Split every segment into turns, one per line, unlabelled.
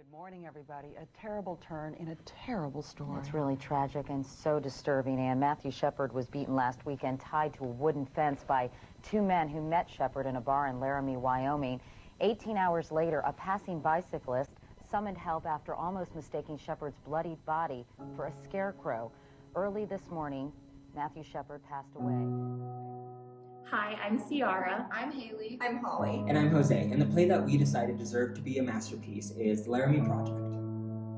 Good morning, everybody. A terrible turn in a terrible story.
It's really tragic and so disturbing, Ann. Matthew Shepard was beaten last weekend, tied to a wooden fence by two men who met Shepard in a bar in Laramie, Wyoming. 18 hours later, a passing bicyclist summoned help after almost mistaking Shepard's bloodied body for a scarecrow. Early this morning, Matthew Shepard passed away.
Hi, I'm Ciara.
I'm Haley.
I'm Holly.
And I'm Jose, and the play that we decided deserved to be a masterpiece is Laramie Project.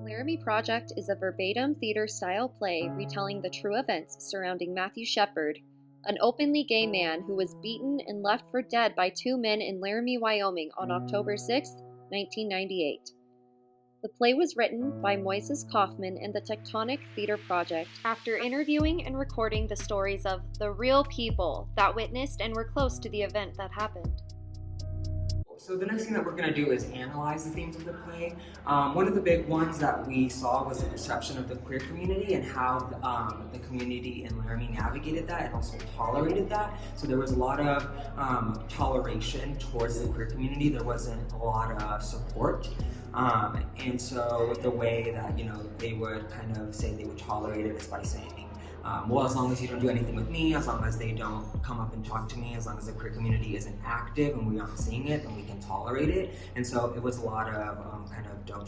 Laramie Project is a verbatim theater-style play retelling the true events surrounding Matthew Shepard, an openly gay man who was beaten and left for dead by two men in Laramie, Wyoming on October 6, 1998. The play was written by Moises Kaufman and the Tectonic Theater Project after interviewing and recording the stories of the real people that witnessed and were close to the event that happened.
So the next thing that we're going to do is analyze the themes of the play. One of the big ones that we saw was the perception of the queer community and how the community in Laramie navigated that and also tolerated that. So there was a lot of toleration towards the queer community. There wasn't a lot of support. And so the way that, they would kind of say they would tolerate it is by saying, well, as long as you don't do anything with me, as long as they don't come up and talk to me, as long as the queer community isn't active and we aren't seeing it, then we can tolerate it. And so it was a lot of kind of don't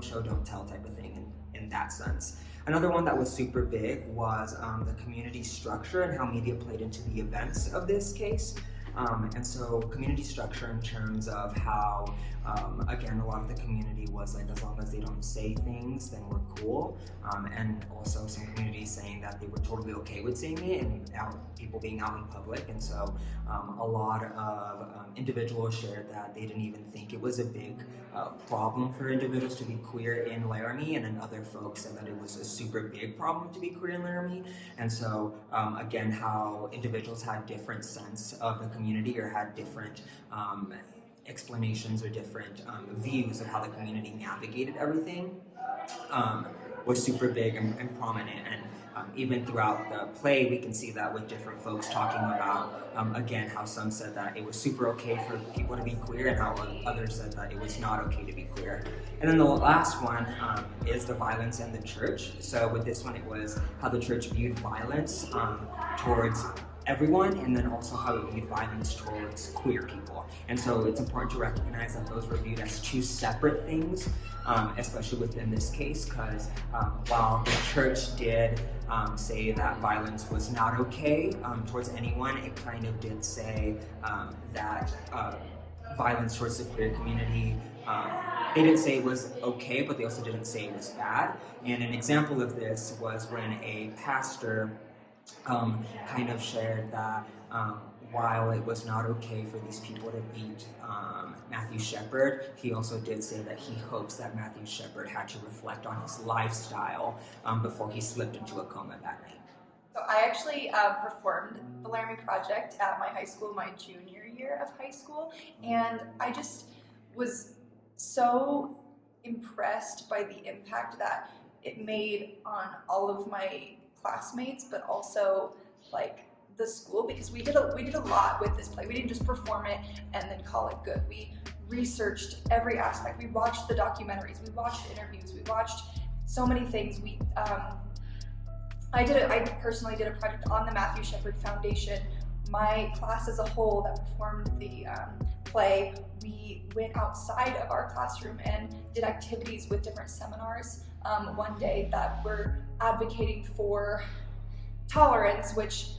show, don't tell type of thing in that sense. Another one that was super big was the community structure and how media played into the events of this case. And so community structure in terms of how, again, a lot of the community was like, as long as they don't say things, then we're cool. And also some communities saying that they were totally okay with saying it and people being out in public. And so a lot of individuals shared that they didn't even think it was a big problem for individuals to be queer in Laramie, and then other folks said that it was a super big problem to be queer in Laramie. And so again, how individuals had different sense of the community or had different explanations or different views of how the community navigated everything was super big and prominent. And even throughout the play, we can see that with different folks talking about, again, how some said that it was super okay for people to be queer and how others said that it was not okay to be queer. And then the last one is the violence in the church. So with this one, it was how the church viewed violence towards everyone, and then also how it viewed violence towards queer people. And so it's important to recognize that those were viewed as two separate things, especially within this case, because while the church did say that violence was not okay towards anyone, it kind of did say that violence towards the queer community, they didn't say it was okay, but they also didn't say it was bad. And an example of this was when a pastor kind of shared that while it was not okay for these people to beat Matthew Shepard, he also did say that he hopes that Matthew Shepard had to reflect on his lifestyle before he slipped into a coma that night.
So I actually performed the Laramie Project at my high school my junior year of high school, and I just was so impressed by the impact that it made on all of my classmates, but also like the school, because we did a lot with this play. We didn't just perform it and then call it good. We researched every aspect. We watched the documentaries. We watched interviews. We watched so many things. I personally did a project on the Matthew Shepard Foundation. My class as a whole that performed the play, we went outside of our classroom and did activities with different seminars one day that were advocating for tolerance, which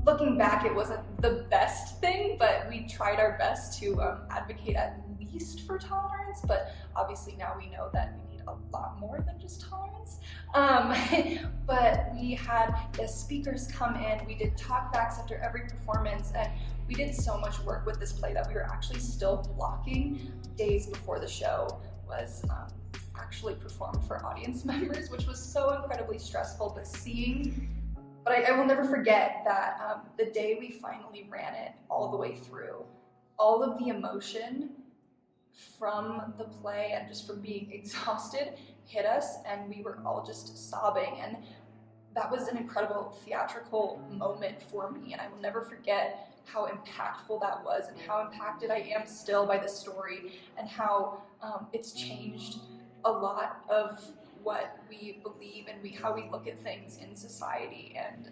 looking back, it wasn't the best thing, but we tried our best to advocate at least for tolerance. But obviously now we know that we need a lot more than just tolerance. But we had the speakers come in, we did talkbacks after every performance, and we did so much work with this play that we were actually still blocking days before the show was actually performed for audience members, which was so incredibly stressful. But I will never forget that the day we finally ran it all the way through, all of the emotion from the play and just from being exhausted hit us, and we were all just sobbing. And that was an incredible theatrical moment for me, and I will never forget how impactful that was and how impacted I am still by the story and how it's changed a lot of what we believe and how we look at things in society, and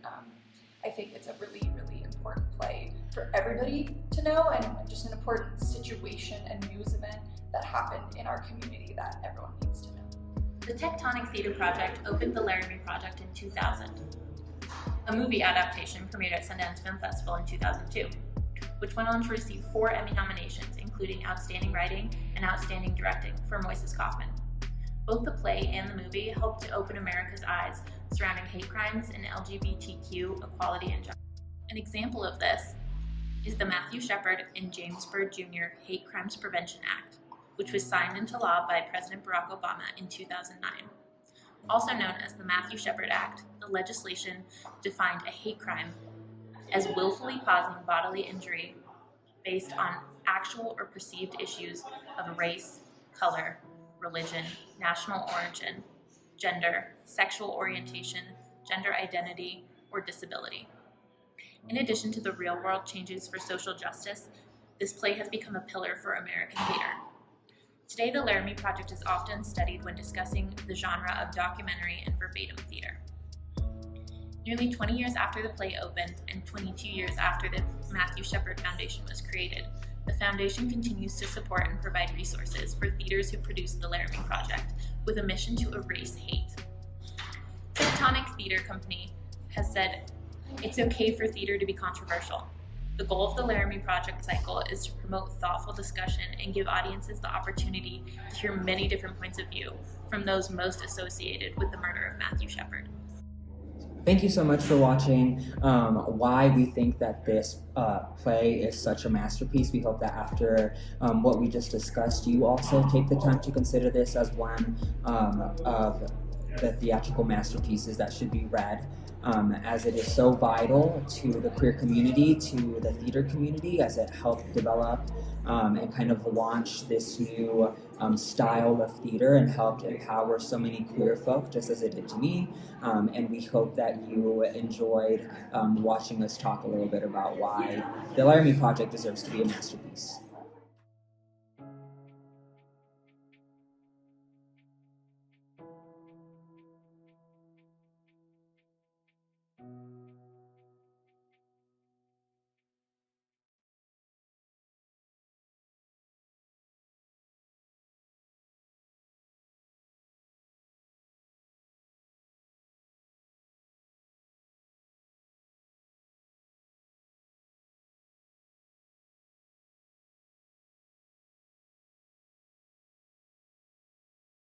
I think it's a really, really important play for everybody to know, and just an important situation and news event that happened in our community that everyone needs to know.
The Tectonic Theater Project opened the Laramie Project in 2000. A movie adaptation premiered at Sundance Film Festival in 2002, which went on to receive 4 Emmy nominations, including Outstanding Writing and Outstanding Directing for Moises Kaufman. Both the play and the movie helped to open America's eyes surrounding hate crimes and LGBTQ equality and justice. An example of this is the Matthew Shepard and James Byrd Jr. Hate Crimes Prevention Act, which was signed into law by President Barack Obama in 2009. Also known as the Matthew Shepard Act, the legislation defined a hate crime as willfully causing bodily injury based on actual or perceived issues of race, color, religion, national origin, gender, sexual orientation, gender identity, or disability. In addition to the real-world changes for social justice, this play has become a pillar for American theater. Today, the Laramie Project is often studied when discussing the genre of documentary and verbatim theater. Nearly 20 years after the play opened and 22 years after the Matthew Shepard Foundation was created, the foundation continues to support and provide resources for theaters who produce the Laramie Project with a mission to erase hate. Tectonic Theater Company has said it's okay for theater to be controversial. The goal of the Laramie Project cycle is to promote thoughtful discussion and give audiences the opportunity to hear many different points of view from those most associated with the murder of Matthew Shepard.
Thank you so much for watching why we think that this play is such a masterpiece. We hope that after what we just discussed, you also take the time to consider this as one of the theatrical masterpieces that should be read, as it is so vital to the queer community, to the theater community, as it helped develop and kind of launch this new style of theater and helped empower so many queer folk, just as it did to me. And we hope that you enjoyed watching us talk a little bit about why the Laramie Project deserves to be a masterpiece.